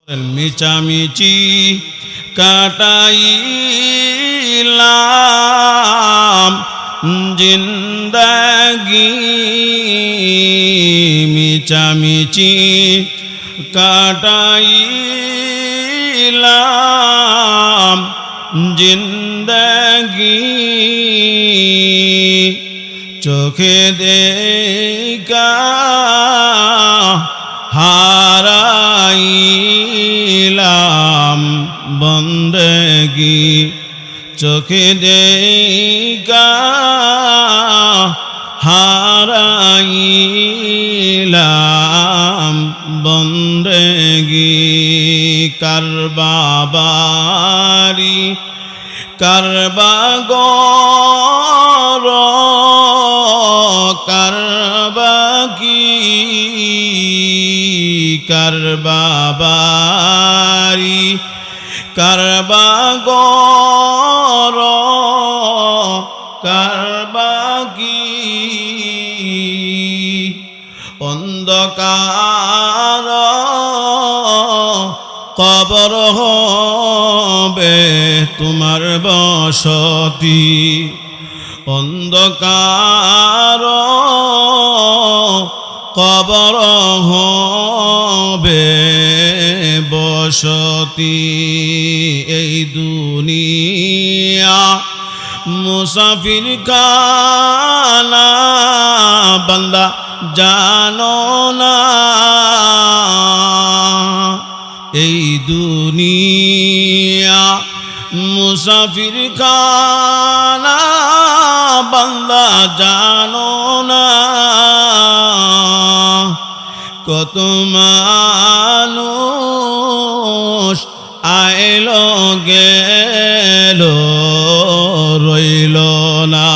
মিচামিচি কাটাইলাম জিন্দাগি মিচামিচি কাটাইলাম জিন্দাগি চোখে দেখা হারাইলাম বন্দেগি চোখে দেখা হারাইলাম বন্দেগি কারবাবারি কারবাগর কারবাকি কারবাবারি কারবাগর কারবাকি অন্ধকার কবর হবে তোমার বসতি অন্ধকার কবর হবে বসতি এই দুনিয়া মুসাফির খানা বান্দা জানো না এই দুনিয়া মুসাফির খানা বান্দা জানো না কত মানুষ আইলো গেল রইল না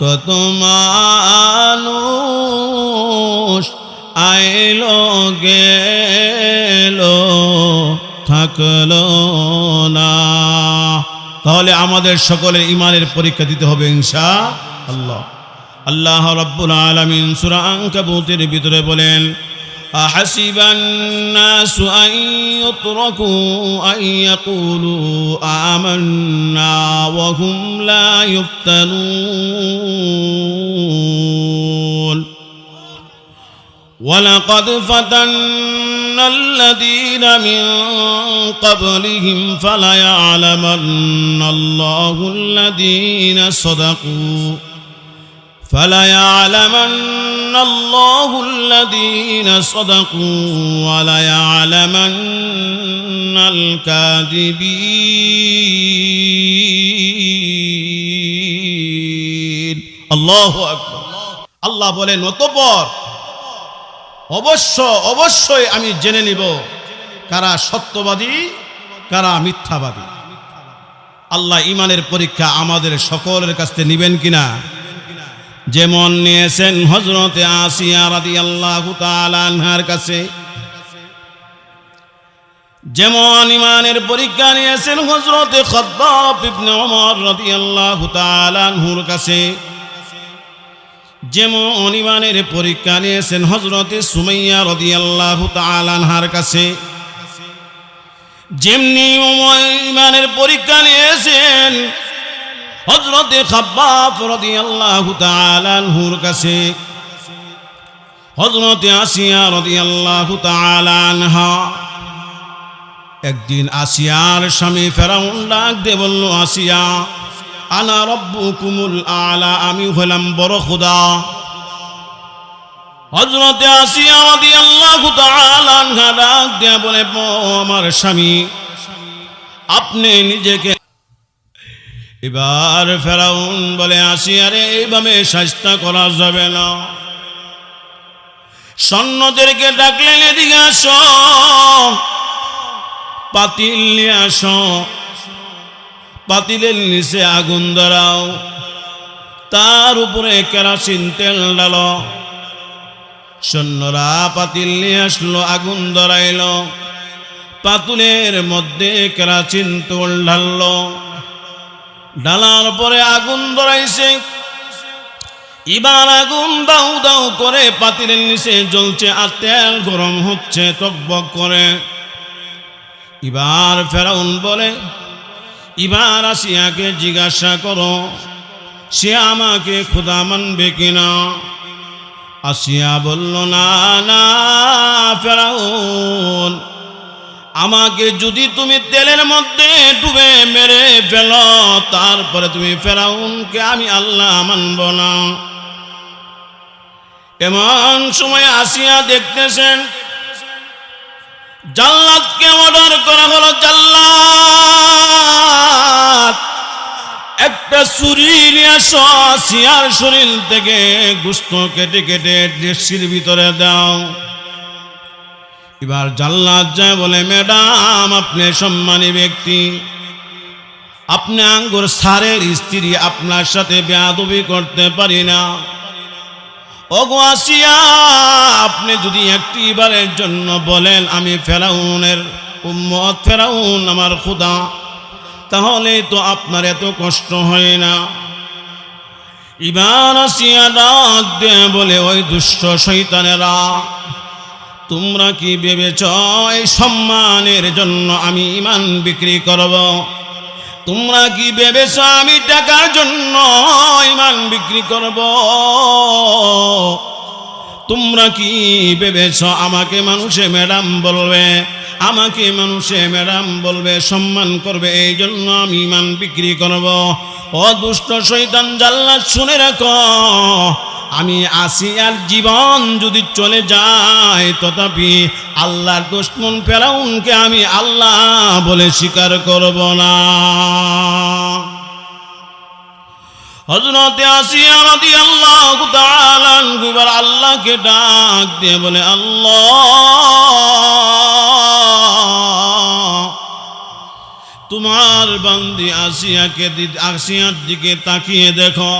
কত মানুষ আইলো গেল থাকলো না তাহলে আমাদের সকলের ঈমানের পরীক্ষা দিতে হবে ইনশাআল্লাহ আল্লাহ রাব্বুল আলামিন সূরা আনকাবুতের ভিতরে বলেন আহাসিবান নাসু আন ইউতরাকু আন ইয়াকুলু আমান্না ওয়া হুম লা ইফতানুন ওয়ালাকাদ ফাতান্না الذين من قبلهم فليعلمن الله الذين صدقوا فليعلمن الله الذين صدقوا وليعلمن الكاذبين الله أكبر الله বলেন অতঃপর অবশ্যই আমি জেনে নিব কারা সত্যবাদী কারা মিথ্যাবাদী আল্লাহ ঈমানের পরীক্ষা আমাদের সকলের কাছ থেকে নেবেন কিনা যেমন নিয়েছেন হযরতে আসিয়া রাদিয়াল্লাহু তাআলা আনহার কাছে যেমন ঈমানের পরীক্ষা নিয়েছেন হযরতে খাব্বাব ইবনে ওমর রাদিয়াল্লাহু তাআলা আনহুর কাছে যেমন ঈমানের পরীক্ষা নিয়েছেন হযরতে সুমাইয়া রাদিয়াল্লাহু তাআলা আনহার কাছে যেমনি ঈমানের পরীক্ষা নিয়েছেন হযরতে খাব্বাব রাদিয়াল্লাহু তাআলা আনহুর কাছে হযরতে আসিয়া রাদিয়াল্লাহু তাআলা আনহা একদিন আসিয়ার স্বামী ফেরাউন ডাক দিয়ে বলল আসিয়া আনা রব্বুকুমুল আলা আমি হলাম বড় খোদা হযরতে আসিয়া রাদিয়াল্লাহু তাআলা আনহা ডাক দিয়ে বলে আমার স্বামী আপনি নিজেকে এবার ফেরাউন বলে আসিয়া রে এইভাবে শাস্তা করা যাবে না সৈন্যদেরকে ডাকলেন এদিকে আসো পাতিল নিয়ে আসো পাতিলের নিচে আগুন ধরাও তার উপরে কেরোসিন তেল ঢালো সৈন্যরা পাতিল নিয়ে আসলো আগুন ধরাইলো পাতিলের মধ্যে কেরোসিন তেল ঢাললো ঢালার পরে আগুন ধরাইছে এবার আগুন দাউ দাউ করে পাতিলের নিচে জ্বলছে আর তেল গরম হচ্ছে টকবক করে এবার ফেরাউন বলে, এবার আসিয়াকে জিজ্ঞাসা করো সে আমাকে খোদা মানবে কিনা। আসিয়া বলল, না না ফেরাউন, আমাকে যদি তুমি তেলের মধ্যে ডুবে মেরে ফেলো তারপরে তুমি ফেরাউনকে আমি আল্লাহ মানব না। এমন সময় আসিয়া দেখতেছেন জাল্লাদকে অর্ডার করা হলো, জাল্লাদ একটা ছুরি নিয়ে আসো, আসিয়ার শরীর থেকে গোশত কেটে কেটে ডেকচির ভিতরে দাও। এবার জাল্লাদ যায় বলে, ম্যাডাম আপনি সম্মানী ব্যক্তি, আপনি আঙ্গুর সারের স্ত্রী, আপনার সাথে বেয়াদবি করতে পারি না। ওগো আসিয়া, আপনি যদি একটি বারের জন্য বলেন আমি ফেরাউনের উম্মত, ফেরাউন আমার খোদা, তাহলে তো আপনার এত কষ্ট হয় না। এবার আসিয়া ডাক দিয়ে বলে, ওই দুষ্ট শয়তানেরা, তোমরা কি ভেবেছ এই সম্মানের জন্য আমি ঈমান বিক্রি করব? তোমরা কি ভেবেছ আমি টাকার জন্য ঈমান বিক্রি করব? তোমরা কি ভেবেছ আমাকে মানুষে ম্যাডাম বলবে, আমাকে মানুষে ম্যাডাম বলবে, সম্মান করবে, এই জন্য আমি ঈমান বিক্রি করব? ও দুষ্ট শয়তান জাল্লাদ, শুনে রাখো, আমি আসিয়ার জীবন যদি চলে যায় তথাপি আল্লাহর দুশমন ফেরাউনকে আমি আল্লাহ বলে স্বীকার করব না। হযরতে আসিয়া রাদিয়াল্লাহু তাআলা আনহু আল্লাহকে ডাক দিয়ে বলে, আল্লাহ, তোমার বান্দি আসিয়ার দিকে তাকিয়ে দেখো,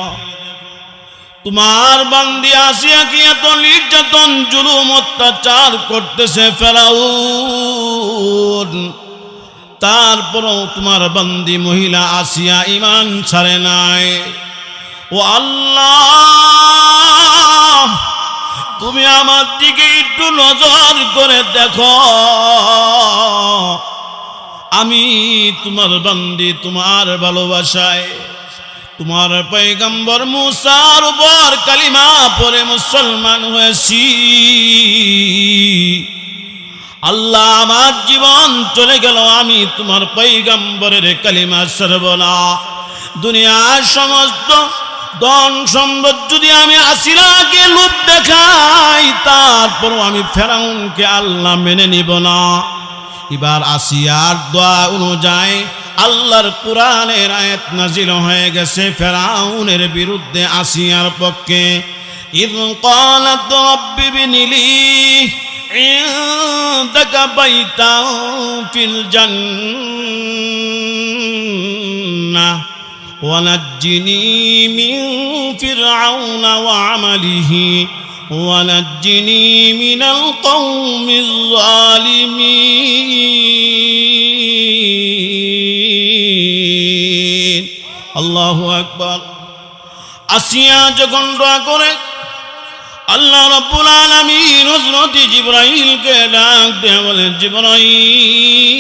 তোমার বান্দি আসিয়াকে এত নির্যাতন জুলুম অত্যাচার করতেছে ফেরাউন, তারপরও তোমার বান্দি মহিলা আসিয়া ঈমান ছাড়ে নাই। ও আল্লাহ, তুমি আমার দিকে একটু নজর করে দেখো, আমি তোমার বান্দি তোমার ভালোবাসায় তোমার পয়গম্বর মুসার উপর কালিমা পড়ে মুসলমান হয়েছি। আল্লাহ, আমার জীবন চলে গেল, আমি তোমার পয়গম্বরের কালিমা ছাড়ব না। দুনিয়ার সমস্ত ধন সম্পদ যদি আমি আসিয়াকে লোভ দেখাই, তারপরও আমি ফেরাউনকে আল্লাহ মেনে নিব না। এবার আসিয়ার দোয়া অনুযায়ী আল্লাহর কোরআনের আয়াত নাজিল হয়ে গেছে ফেরাউনের বিরুদ্ধে আসিয়ার পক্ষে। ইয ক্বালাত রাব্বি ইবনি লি ইনদাকা বাইতান ফিল জান্নাহ ওয়া নাজ্জিনি মিন ফিরআউনা ওয়া আমালিহি ওয়া নাজ্জিনি মিনাল কওমিজ জালিমিন। আল্লাহু আকবার। আসিয়া যখন দোয়া করে আল্লাহ রাব্বুল আলামিন হযরত জিবরাইলকে ডাক দিয়ে বলেন, জিবরাইল,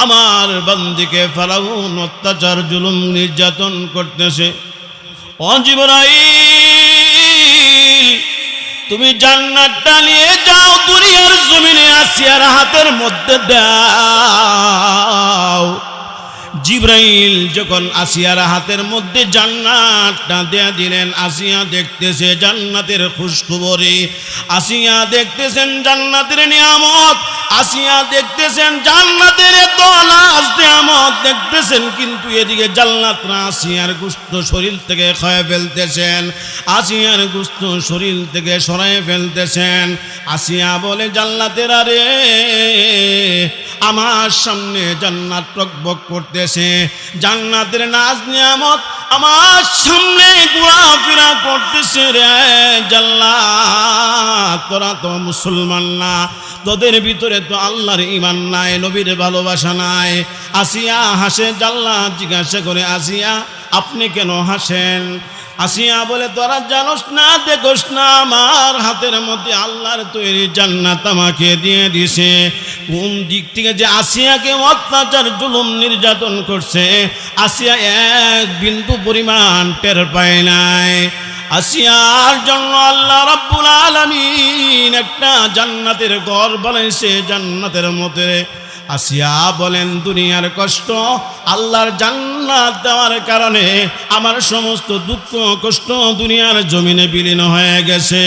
আমার বান্দিকে ফেরাউন অত্যাচার জুলুম নির্যাতন করতেছে। ও জিবরাইল, তুমি জান্নাতটা নিয়ে যাও, দুনিয়ার জমিনে আসিয়ার হাতের মধ্যে দাও। জিবরাইল যখন আসিয়ার হাতের মধ্যে জান্নাতটা দেয়া দিলেন, আসিয়া দেখতেছে জান্নাতের খুশখবরি, আসিয়া দেখতেছেন জান্নাতের নিয়ামত, আসিয়া দেখতেছেন জান্নাতের এত নাজ নিয়ামত দেখতেছেন, কিন্তু এদিকে জান্নাতরা আসিয়ার গোশত শরীর থেকে খেয়ে ফেলতেছেন, আসিয়ার গোশত শরীর থেকে সরাই ফেলতেছেন। আসিয়া বলে, জান্নাতেরা রে, আমার সামনে জান্নাত টকবক করতেছে, জান্নাতের নাজ নিয়ামত আমার সামনে ঘোরাফেরা করতেছে রে জান্নাত, তোরা তো মুসলমান না, তোদের ভিতরে তো আল্লাহর ঈমান নাই, নবীর ভালোবাসা নাই। আসিয়া হাসে। জান্নাত জিজ্ঞাসা করে, আসিয়া আপনি কেন হাসেন? আসিয়া বলে তোরা জানোস না, দেখোস না আমার হাতের মধ্যে আল্লাহর তৈরি জান্নাত আমাকে দিয়ে দিছে। কোন দিক থেকে যে আসিয়াকে অত্যাচার জুলুম নির্যাতন করছে আসিয়া এক বিন্দু পরিমাণ টের পায় নাই। আসিয়ার জন্য আল্লাহ রাব্বুল আলামিন একটা জান্নাতের ঘর বানাইছে জান্নাতের মধ্যে। আসিয়া বলেন দুনিয়ার কষ্ট আল্লাহর জান্নাত দেওয়ার কারণে আমার সমস্ত দুঃখ কষ্ট দুনিয়ার জমিনে বিলীন হয়ে গেছে।